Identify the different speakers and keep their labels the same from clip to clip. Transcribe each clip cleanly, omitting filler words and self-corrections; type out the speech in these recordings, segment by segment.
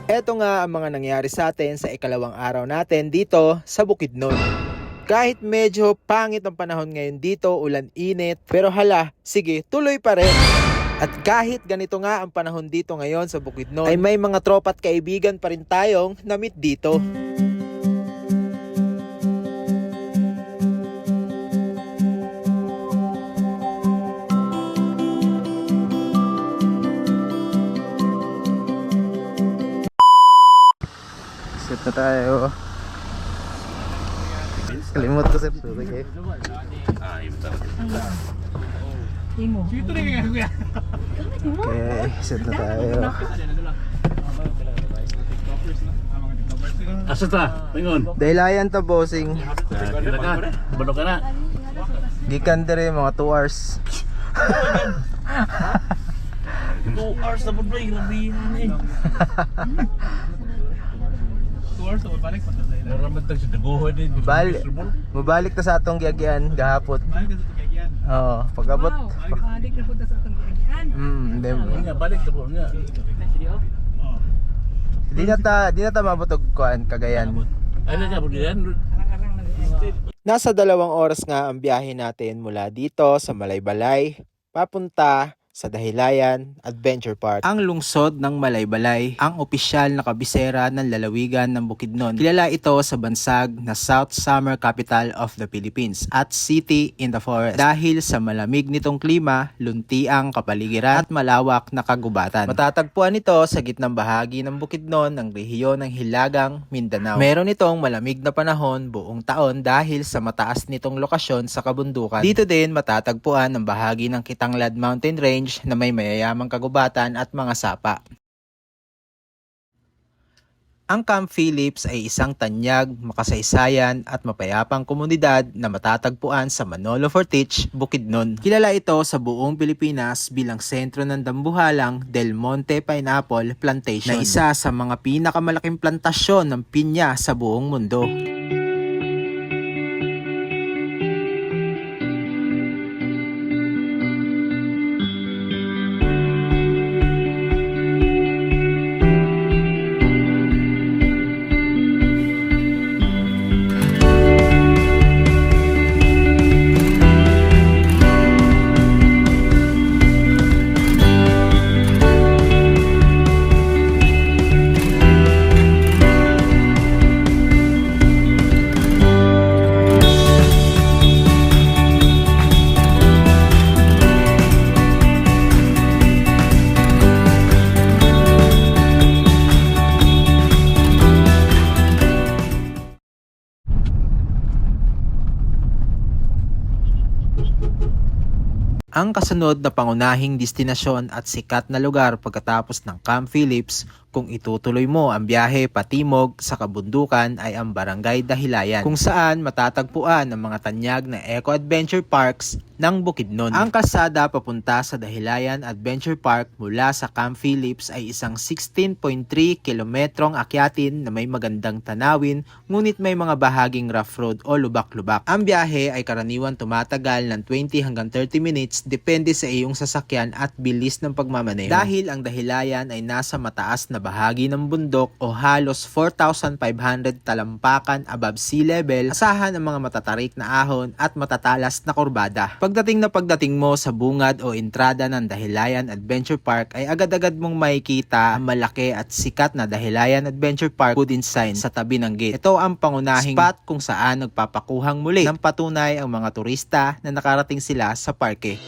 Speaker 1: Eto nga ang mga nangyari sa atin sa ikalawang araw natin dito sa Bukidnon. Kahit medyo pangit ang panahon ngayon dito, ulan-init, pero hala, sige, tuloy pa rin. At kahit ganito nga ang panahon dito ngayon sa Bukidnon, ay may mga tropa at kaibigan pa rin tayong na-meet dito. Set na tayo. Kalimut ko sir. Okay. Okay, set na tayo.
Speaker 2: Asa ta? Pingon.
Speaker 1: Daylayan ta bossing.
Speaker 2: Kita ka. Bano ka na.
Speaker 1: Gikan dire mga 2 hours.
Speaker 2: 2 hours na po bro. Grabe yan eh. 2 hours na balik pa tayo. Maraming tag sa daguhan din.
Speaker 1: Mabalik ta sa atong giagyan gahapon. Oo, pag-abot.
Speaker 3: Balik na punta sa atong giagyan.
Speaker 2: Balik na po nga.
Speaker 1: Di na ta mabutog kuan Cagayan.
Speaker 2: Ano nga po diyan?
Speaker 1: Nasa 2 oras nga ang biyahe natin mula dito sa Malaybalay papunta sa Dahilayan Adventure Park. Ang lungsod ng Malaybalay, ang opisyal na kabisera ng lalawigan ng Bukidnon. Kilala ito sa bansag na South Summer Capital of the Philippines at City in the Forest dahil sa malamig nitong klima, luntiang kapaligiran at malawak na kagubatan. Matatagpuan ito sa gitnang bahagi ng Bukidnon ng rehiyon ng Hilagang Mindanao. Meron itong malamig na panahon buong taon dahil sa mataas nitong lokasyon sa kabundukan. Dito din matatagpuan ang bahagi ng Kitanglad Mountain Range na may mayayamang kagubatan at mga sapa. Ang Camp Phillips ay isang tanyag, makasaysayan at mapayapang komunidad na matatagpuan sa Manolo Fortich, Bukidnon. Kilala ito sa buong Pilipinas bilang sentro ng dambuhalang Del Monte Pineapple Plantation na isa sa mga pinakamalaking plantasyon ng pinya sa buong mundo. Ang kasunod na pangunahing destinasyon at sikat na lugar pagkatapos ng Camp Phillips kung itutuloy mo ang biyahe patimog sa kabundukan ay ang Barangay Dahilayan kung saan matatagpuan ang mga tanyag na eco-adventure parks ng Bukidnon. Ang kalsada papunta sa Dahilayan Adventure Park mula sa Camp Phillips ay isang 16.3 kilometrong akyatin na may magandang tanawin ngunit may mga bahaging rough road o lubak-lubak. Ang biyahe ay karaniwan tumatagal ng 20 hanggang 30 minutes depende sa iyong sasakyan at bilis ng pagmamaneho. Dahil ang Dahilayan ay nasa mataas na bahagi ng bundok o halos 4,500 talampakan above sea level, asahan ang mga matatarik na ahon at matatalas na kurbada. Pagdating mo sa bungad o entrada ng Dahilayan Adventure Park ay agad-agad mong makikita ang malaki at sikat na Dahilayan Adventure Park wooden sign sa tabi ng gate. Ito ang pangunahing spot kung saan nagpapakuhang muli ng patunay ang mga turista na nakarating sila sa parke.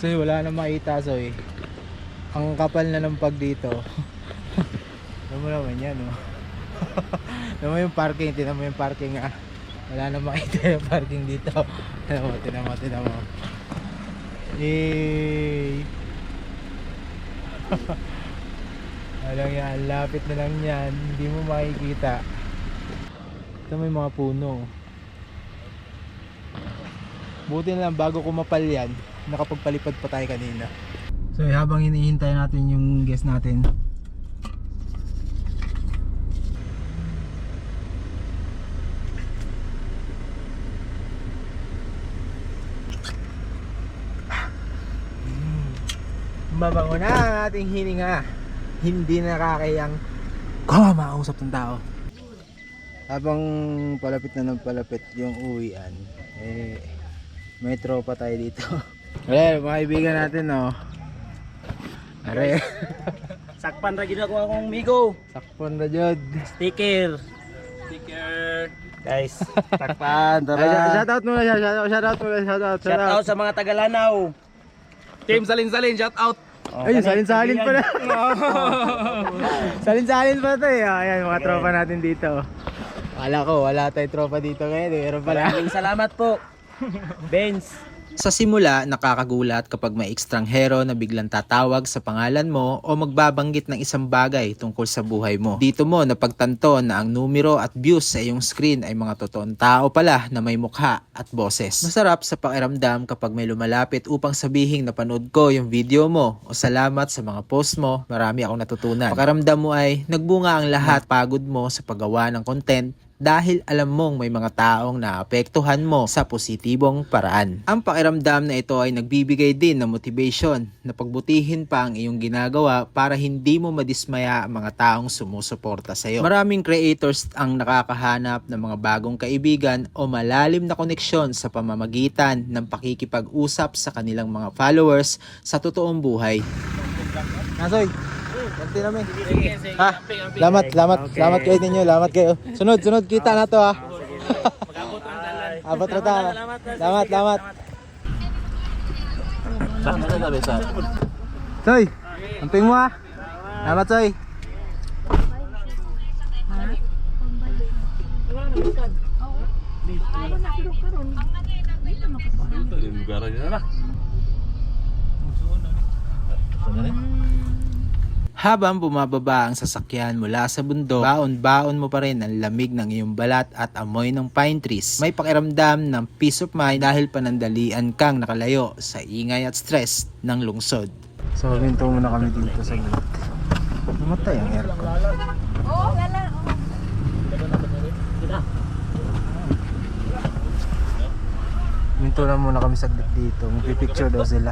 Speaker 1: Soy, wala na makita, Soy. Ang kapal na ng pag dito. Alam mo naman yan, no? Tinan mo yung parking, tinan mo yung parking ah. Wala na makita yung parking dito. Tinan mo. Yay! Alam yan, lapit na lang yan. Hindi mo makikita. Ito may mga puno. Buti na lang bago kumapal yan, nakapagpalipad pa tayo kanina. So habang hinihintay natin yung guest natin, mabango na ang ating hininga. Hindi nakakayang makausap ng tao. Habang palapit na ng palapit yung uwian, may tropa tayo dito. Ayan, mga kaibigan natin, no. Are.
Speaker 4: Sakpan ra gid ako akong migo.
Speaker 1: Sakpon na jud.
Speaker 4: Sticker. Guys, sakpan tara.
Speaker 1: Shoutout muna siya, shoutout.
Speaker 4: Shout out sa mga Tagalanaw.
Speaker 2: Team Salin-Salin, shout out.
Speaker 1: Ayun, salin-salin pala. Salin-salin pa to eh. Ayan, mga tropa natin dito. Wala ko, wala tayong tropa dito ngayon. Meron pala.
Speaker 4: Maraming salamat po. Benz.
Speaker 1: Sa simula, nakakagulat kapag may ekstranghero na biglang tatawag sa pangalan mo o magbabanggit ng isang bagay tungkol sa buhay mo. Dito mo napagtanto na ang numero at views sa iyong screen ay mga totoong tao pala na may mukha at boses. Masarap sa pakiramdam kapag may lumalapit upang sabihing napanood ko yung video mo o salamat sa mga post mo, marami akong natutunan. Pakiramdam mo ay nagbunga ang lahat pagod mo sa paggawa ng content dahil alam mong may mga taong naapektuhan mo sa positibong paraan. Ang pakiramdam na ito ay nagbibigay din ng motivation na pagbutihin pa ang iyong ginagawa para hindi mo madismaya ang mga taong sumusuporta sa iyo. Maraming creators ang nakakahanap ng mga bagong kaibigan o malalim na koneksyon sa pamamagitan ng pakikipag-usap sa kanilang mga followers sa totoong buhay. Nasoy! Ganti namin. Ha? Salamat kayo ninyo. Salamat kayo. Sunod kita na to ha. Abot na ta. Salamat. Soy, amping mo ha. Salamat Soy.
Speaker 2: Ito yung lugar niya na.
Speaker 1: Habang bumababa ang sasakyan mula sa bundok, baon-baon mo pa rin ang lamig ng iyong balat at amoy ng pine trees. May pakiramdam ng peace of mind dahil panandalian kang nakalayo sa ingay at stress ng lungsod. So, minto muna kami dito sa gilid. Namatay ang aircon.
Speaker 3: Oo, wala.
Speaker 1: Minto na muna kami saglit dito. Magpipicture daw sila.